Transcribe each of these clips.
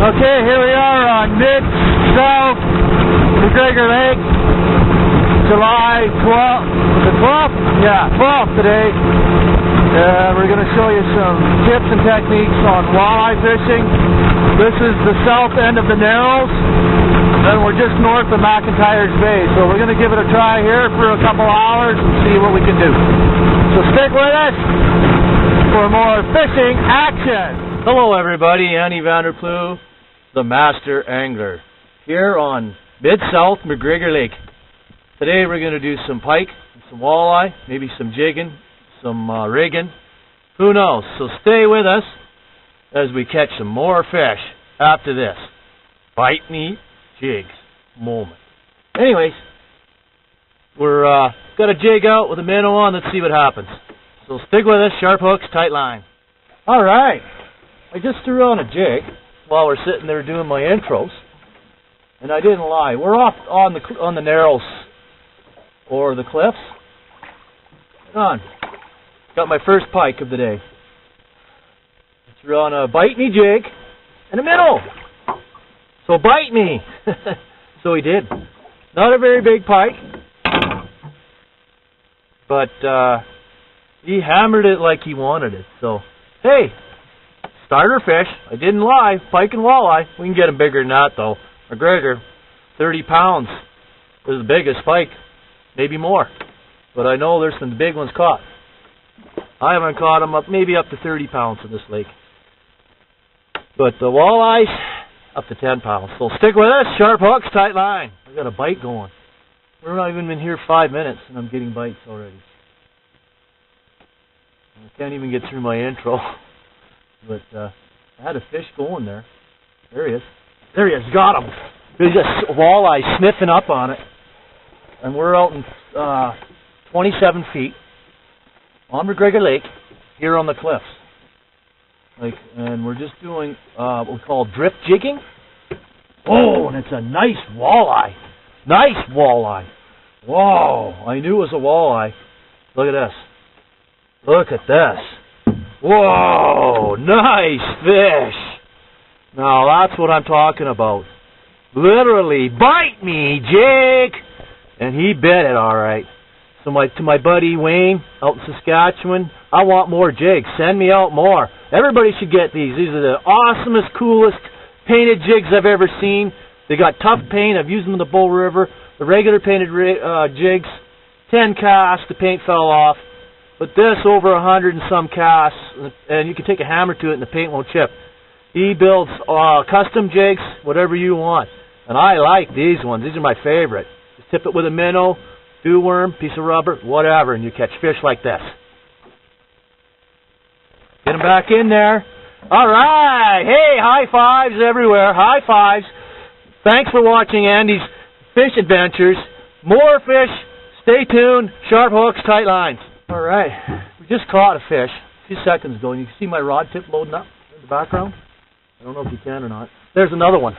Okay, here we are on Mid-South McGregor Lake, July 12th. Was it 12th? Yeah, 12th today. We're going to show you some tips and techniques on walleye fishing. This is the south end of the Narrows, and we're just north of McIntyre's Bay. So we're going to give it a try here for a couple hours and see what we can do. So stick with us for more fishing action. Hello everybody, Andy Vanderploeg, the Master Angler, here on Mid-South McGregor Lake. Today we're going to do some pike, some walleye, maybe some jigging, some rigging, who knows. So stay with us as we catch some more fish after this bite me jigs moment. Anyways, we're got a jig out with a minnow on. Let's see what happens. So stick with us, sharp hooks, tight line. Alright, I just threw on a jig while we're sitting there doing my intros, and I didn't lie. We're off on the Narrows or the cliffs. Hang on. Got my first pike of the day. I threw on a bite me jig and a minnow. So bite me. So he did. Not a very big pike, but he hammered it like he wanted it. So hey, starter fish. I didn't lie. Pike and walleye. We can get them bigger than that though. McGregor, 30 pounds is the biggest pike. Maybe more. But I know there's some big ones caught. I haven't caught them maybe up to 30 pounds in this lake. But the walleyes, up to 10 pounds. So stick with us. Sharp hooks, tight line. I got a bite going. We're not even been here 5 minutes and I'm getting bites already. I can't even get through my intro. But I had a fish going there. There he is. There he is. Got him. There's a walleye sniffing up on it. And we're out in 27 feet on McGregor Lake here on the cliffs. And we're just doing what we call drift jigging. Oh, and it's a nice walleye. Nice walleye. Whoa, I knew it was a walleye. Look at this. Look at this. Whoa, nice fish. Now that's what I'm talking about. Literally, bite me, jig. And he bit it all right. So to my buddy Wayne out in Saskatchewan, I want more jigs. Send me out more. Everybody should get these. These are the awesomest, coolest painted jigs I've ever seen. They got tough paint. I've used them in the Bull River. The regular painted jigs, 10 casts, the paint fell off. But this, over 100 and some casts, and you can take a hammer to it and the paint won't chip. He builds custom jigs, whatever you want. And I like these ones. These are my favorite. Just tip it with a minnow, dew worm, piece of rubber, whatever, and you catch fish like this. Get them back in there. All right. Hey, high fives everywhere. High fives. Thanks for watching Andy's Fish Adventures. More fish. Stay tuned. Sharp hooks, tight lines. All right. We just caught a fish a few seconds ago, and you can see my rod tip loading up in the background. I don't know if you can or not. There's another one.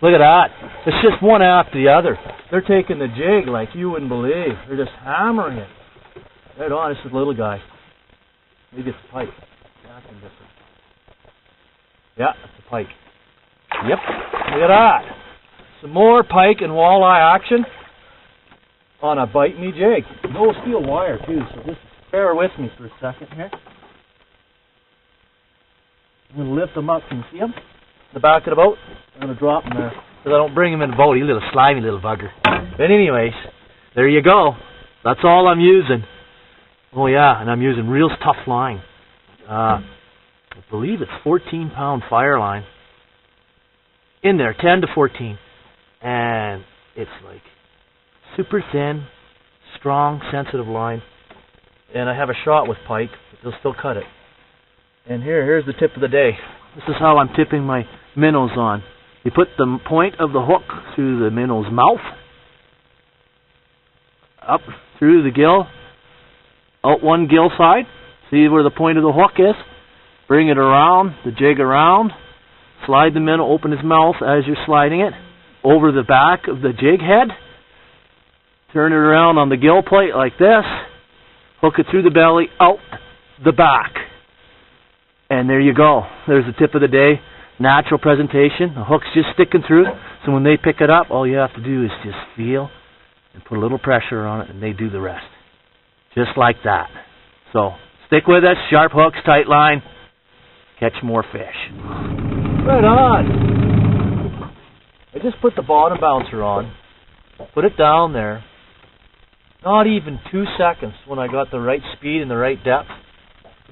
Look at that. It's just one after the other. They're taking the jig like you wouldn't believe. They're just hammering it. Right on. This is a little guy. Maybe it's a pike. Yeah, it's a pike. Yep. Look at that. Some more pike and walleye action on a bite me jig. No steel wire too, so just bear with me for a second here. I'm going to lift them up. Can you see them? The back of the boat. I'm going to drop them there because I don't bring him in the boat. He's a little slimy little bugger. But anyways, there you go. That's all I'm using. Oh yeah, and I'm using real tough line. I believe it's 14-pound fire line. In there, 10 to 14. And it's like super thin, strong, sensitive line. And I have a shot with pike, but they'll still cut it. And here's the tip of the day. This is how I'm tipping my minnows on. You put the point of the hook through the minnow's mouth, up through the gill, out one gill side. See where the point of the hook is? Bring it around, the jig around, slide the minnow, open his mouth as you're sliding it, over the back of the jig head, turn it around on the gill plate like this, hook it through the belly, out the back. And there you go. There's the tip of the day. natural presentation. The hook's just sticking through it. So when they pick it up, all you have to do is just feel and put a little pressure on it, and they do the rest. Just like that. So stick with us. Sharp hooks, tight line. Catch more fish. Right on. I just put the bottom bouncer on. Put it down there. Not even 2 seconds when I got the right speed and the right depth.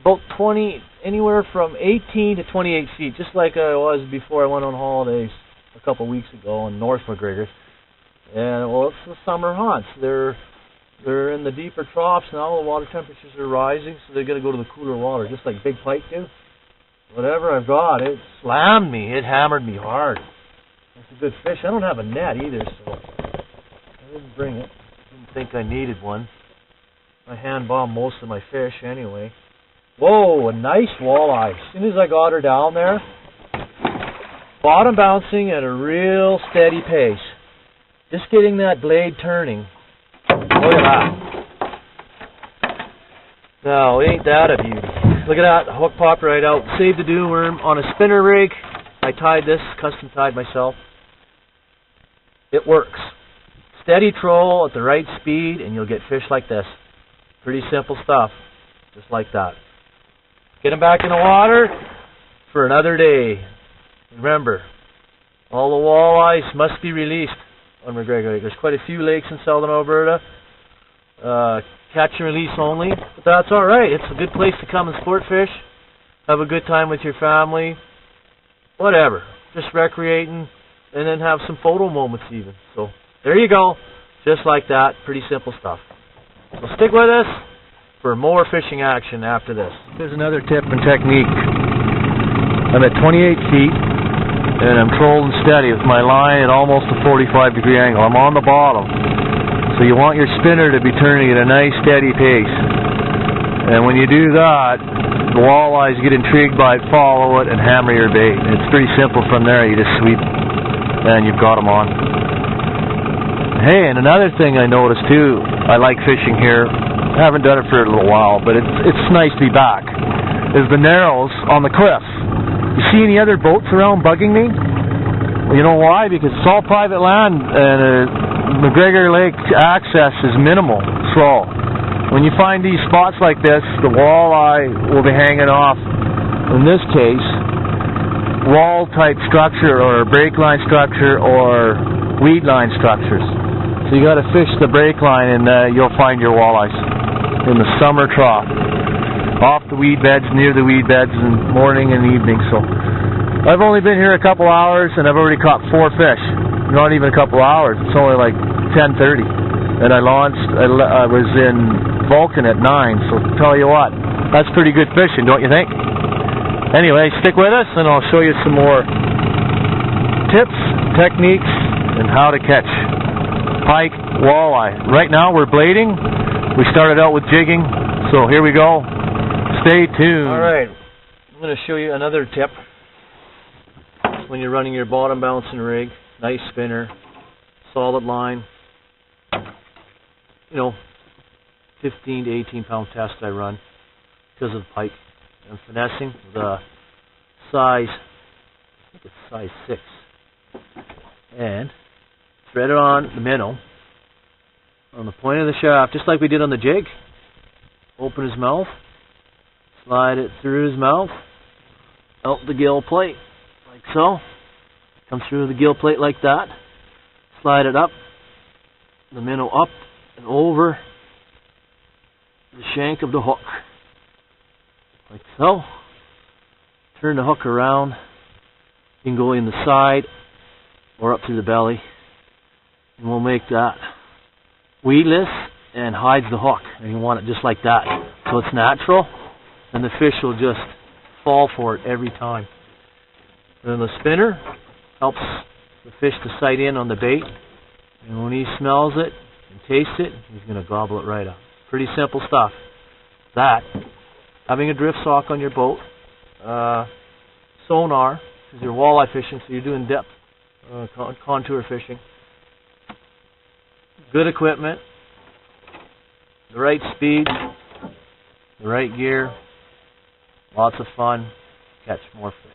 About 20, anywhere from 18 to 28 feet, just like I was before I went on holidays a couple weeks ago in North McGregor. And well, it's the summer haunts. They're in the deeper troughs now. The water temperatures are rising, so they're going to go to the cooler water, just like big pike do. Whatever I've got, it slammed me. It hammered me hard. It's a good fish. I don't have a net either, so I didn't bring it. Didn't think I needed one. I hand bombed most of my fish anyway. Whoa, a nice walleye. As soon as I got her down there, bottom bouncing at a real steady pace. Just getting that blade turning. Look at that. Now, ain't that a beauty? Look at that, the hook popped right out. Saved a dew worm on a spinner rig. I tied this, custom tied myself. It works. Steady troll at the right speed and you'll get fish like this. Pretty simple stuff. Just like that. Get them back in the water for another day. Remember, all the walleyes must be released on McGregor Lake. There's quite a few lakes in southern Alberta. Catch and release only, but that's alright. It's a good place to come and sport fish. Have a good time with your family. Whatever. Just recreating and then have some photo moments even. So there you go. Just like that. Pretty simple stuff. So stick with us for more fishing action after this. Here's another tip and technique. I'm at 28 feet and I'm trolling steady with my line at almost a 45-degree angle. I'm on the bottom. So you want your spinner to be turning at a nice steady pace. And when you do that, the walleyes get intrigued by it, follow it, and hammer your bait. It's pretty simple from there. You just sweep and you've got them on. Hey, and another thing I noticed too, I like fishing here. I haven't done it for a little while, but it's nice to be back, is the narrows on the cliff. You see any other boats around bugging me? Well, you know why? Because it's all private land and McGregor Lake access is minimal. So when you find these spots like this, the walleye will be hanging off, in this case, wall-type structure or break line structure or weed line structures. So you got to fish the break line and you'll find your walleyes in the summer trough, off the weed beds, near the weed beds in morning and evening. So I've only been here a couple hours and I've already caught 4 fish. Not even a couple hours. It's only like 10:30, and I was in Vulcan at 9. So tell you what, that's pretty good fishing, don't you think? Anyway, stick with us, and I'll show you some more tips, techniques, and how to catch pike, walleye. Right now we're blading. We started out with jigging, so here we go. Stay tuned. All right, I'm going to show you another tip when you're running your bottom bouncing rig. Nice spinner, solid line, 15 to 18 pound test I run because of the pike. I'm finessing the size, I think it's size 6, and thread it on the minnow on the point of the shaft, just like we did on the jig. Open his mouth, slide it through his mouth, out the gill plate, like so. Come through the gill plate like that. Slide it up. The minnow up and over the shank of the hook. Like so. Turn the hook around. You can go in the side or up through the belly. And we'll make that weedless and hides the hook. And you want it just like that. So it's natural. And the fish will just fall for it every time. Then the spinner helps the fish to sight in on the bait, and when he smells it and tastes it, he's going to gobble it right up. Pretty simple stuff. That, having a drift sock on your boat, sonar, because you're walleye fishing, so you're doing depth contour fishing. Good equipment, the right speed, the right gear, lots of fun, catch more fish.